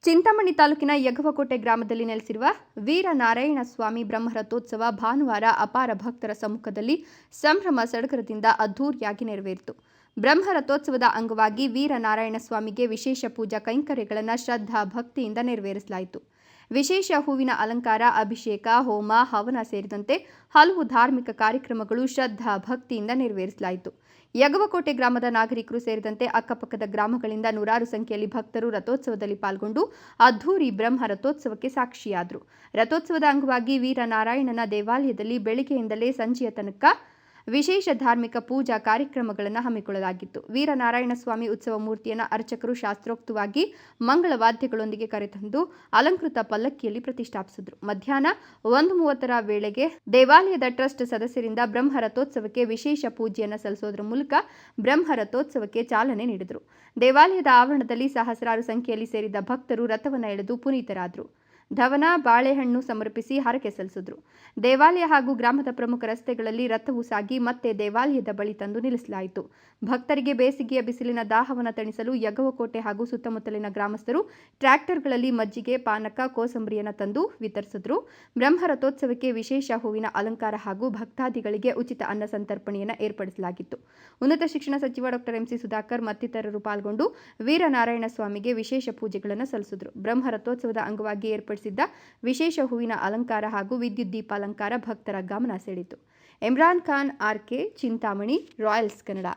ಚಿಂತಾಮಣಿ ತಾಲೂಕಿನ ಯಗವಕೋಟೆ ಗ್ರಾಮದಲ್ಲಿ ನೆಲೆಸಿರುವ ವೀರನಾರಾಯಣ ಸ್ವಾಮಿ ಬ್ರಹ್ಮರಥೋತ್ಸವ ಭಾನುವಾರ ಅಪಾರ ಭಕ್ತರ ಸಮ್ಮುಖದಲ್ಲಿ ಸಂಭ್ರಮ ಸಡಗರದಿಂದ ಅದ್ದೂರಿಯಾಗಿ ನೆರವೇರಿತು. ಬ್ರಹ್ಮರಥೋತ್ಸವದ ಅಂಗವಾಗಿ ವೀರನಾರಾಯಣ ಸ್ವಾಮಿಗೆ ವಿಶೇಷ ಪೂಜಾ ಕೈಂಕರ್ಯಗಳನ್ನು ಶ್ರದ್ಧಾ ಭಕ್ತಿಯಿಂದ ನೆರವೇರಿಸಲಾಯಿತು. ವಿಶೇಷ ಹೂವಿನ ಅಲಂಕಾರ, ಅಭಿಷೇಕ, ಹೋಮ, ಹವನ ಸೇರಿದಂತೆ ಹಲವು ಧಾರ್ಮಿಕ ಕಾರ್ಯಕ್ರಮಗಳು ಶ್ರದ್ಧಾ ಭಕ್ತಿಯಿಂದ ನೆರವೇರಿಸಲಾಯಿತು. ಯಗವಕೋಟೆ ಗ್ರಾಮದ ನಾಗರಿಕರು ಸೇರಿದಂತೆ ಅಕ್ಕಪಕ್ಕದ ಗ್ರಾಮಗಳಿಂದ ನೂರಾರು ಸಂಖ್ಯೆಯಲ್ಲಿ ಭಕ್ತರು ರಥೋತ್ಸವದಲ್ಲಿ ಪಾಲ್ಗೊಂಡು ಅದ್ದೂರಿ ಬ್ರಹ್ಮ ರಥೋತ್ಸವಕ್ಕೆ ಸಾಕ್ಷಿಯಾದರು. ರಥೋತ್ಸವದ ಅಂಗವಾಗಿ ವೀರನಾರಾಯಣನ ದೇವಾಲಯದಲ್ಲಿ ಬೆಳಗ್ಗೆಯಿಂದಲೇ ಸಂಜೆಯ ತನಕ ವಿಶೇಷ ಧಾರ್ಮಿಕ ಪೂಜಾ ಕಾರ್ಯಕ್ರಮಗಳನ್ನು ಹಮ್ಮಿಕೊಳ್ಳಲಾಗಿತ್ತು. ವೀರನಾರಾಯಣ ಸ್ವಾಮಿ ಉತ್ಸವ ಮೂರ್ತಿಯನ್ನು ಅರ್ಚಕರು ಶಾಸ್ತ್ರೋಕ್ತವಾಗಿ ಮಂಗಳವಾದ್ಯಗಳೊಂದಿಗೆ ಕರೆತಂದು ಅಲಂಕೃತ ಪಲ್ಲಕ್ಕಿಯಲ್ಲಿ ಪ್ರತಿಷ್ಠಾಪಿಸಿದರು. ಮಧ್ಯಾಹ್ನ 1:30 ವೇಳೆಗೆ ದೇವಾಲಯದ ಟ್ರಸ್ಟ್ ಸದಸ್ಯರಿಂದ ಬ್ರಹ್ಮ ರಥೋತ್ಸವಕ್ಕೆ ವಿಶೇಷ ಪೂಜೆಯನ್ನು ಸಲ್ಲಿಸೋದ್ರ ಮೂಲಕ ಬ್ರಹ್ಮ ರಥೋತ್ಸವಕ್ಕೆ ಚಾಲನೆ ನೀಡಿದರು. ದೇವಾಲಯದ ಆವರಣದಲ್ಲಿ ಸಹಸ್ರಾರು ಸಂಖ್ಯೆಯಲ್ಲಿ ಸೇರಿದ್ದ ಭಕ್ತರು ರಥವನ್ನು ಎಳೆದು ಪುನೀತರಾದರು. ಧವನ, ಬಾಳೆಹಣ್ಣು ಸಮರ್ಪಿಸಿ ಹರಕೆ ಸಲ್ಲಿಸಿದರು. ದೇವಾಲಯ ಹಾಗೂ ಗ್ರಾಮದ ಪ್ರಮುಖ ರಸ್ತೆಗಳಲ್ಲಿ ರಥವು ಸಾಗಿ ಮತ್ತೆ ದೇವಾಲಯದ ಬಳಿ ತಂದು ನಿಲ್ಲಿಸಲಾಯಿತು. ಭಕ್ತರಿಗೆ ಬೇಸಿಗೆಯ ಬಿಸಿಲಿನ ದಾಹವನ್ನು ತಣಿಸಲು ಯಗವಕೋಟೆ ಹಾಗೂ ಸುತ್ತಮುತ್ತಲಿನ ಗ್ರಾಮಸ್ಥರು ಟ್ರ್ಯಾಕ್ಟರ್ಗಳಲ್ಲಿ ಮಜ್ಜಿಗೆ, ಪಾನಕ, ಕೋಸಂಬರಿಯನ್ನು ತಂದು ವಿತರಿಸಿದರು. ಬ್ರಹ್ಮ ರಥೋತ್ಸವಕ್ಕೆ ವಿಶೇಷ ಹೂವಿನ ಅಲಂಕಾರ ಹಾಗೂ ಭಕ್ತಾದಿಗಳಿಗೆ ಉಚಿತ ಅನ್ನ ಸಂತರ್ಪಣೆಯನ್ನು ಏರ್ಪಡಿಸಲಾಗಿತ್ತು. ಉನ್ನತ ಶಿಕ್ಷಣ ಸಚಿವ ಡಾ ಎಂ.ಸಿ. ಸುಧಾಕರ್ ಮತ್ತಿತರರು ಪಾಲ್ಗೊಂಡು ವೀರನಾರಾಯಣ ಸ್ವಾಮಿಗೆ ವಿಶೇಷ ಪೂಜೆಗಳನ್ನು ಸಲ್ಲಿಸಿದರು. ಬ್ರಹ್ಮ ರಥೋತ್ಸವದ ಅಂಗವಾಗಿ ಏರ್ಪಡಿಸಿದ್ದ ವಿಶೇಷ ಹೂವಿನ ಅಲಂಕಾರ ಹಾಗೂ ವಿದ್ಯುತ್ ದೀಪಾಲಂಕಾರ ಭಕ್ತರ ಗಮನ ಸೆಳೆಯಿತು. Imran Khan, RK, Chintamani, Royals Kannada.